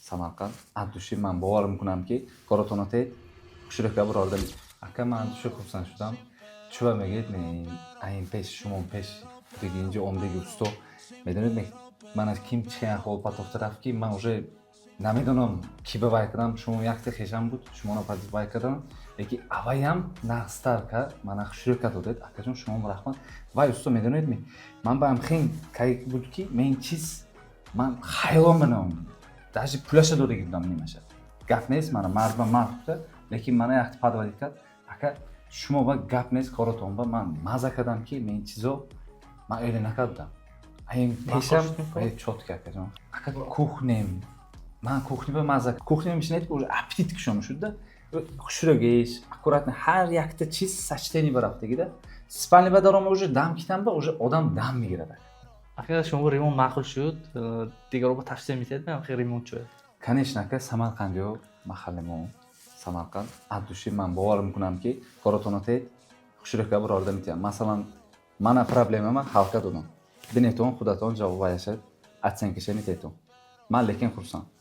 Samarqand. Addushi man باور میکنم که کاراتونات شرکت برادر اکا من شو خوبسن شدم چوبه میگید می این پیش شما پیش دیگه اینجا عمده گوستو میدونید می من از کیم چه حال پاتوف طرف کی من уже نمیدونم کی به وای کردم شما یک تا خشم بود شما رو پس وای کردم یکی اوایم نستر که من شرکت دادید اکا جون شما مرحمت وای استو میدونید می من با هم خیلی کی بود کی من این چیز من خیالم بنام даже پولش داده گیردم نمیشه گپ نیست من مرد به مرد بوده لیکن من یک پادوایی کرد اکا شما با گپ نیست کاراتون با من مزه کردم که من این چیزو من ایلی نکردم این پیشم باید چوت کردم اکا کوخنیم من کوخنی به مزه کوخنی میشنید که اپتیت کشم شده خشرگیش اکورات هر یک تا چیز سچتنی برافته گیره سپانی به دارم اوج دم کیتم به اوج آدم دم میگیره اگر شما ریمون معقول شد دیگه رو با تفسیر میتید من خیلی ریمون شد کنیش نکه سمرقندیو محلمو سمرقند ادوشی من باور میکنم که کاراتونات شرکت برادر میتونم مثلا من پرابلمم حل کردم بینتون خودتون جواب وایسد اتسن کشه میتیتون من لیکن خرسان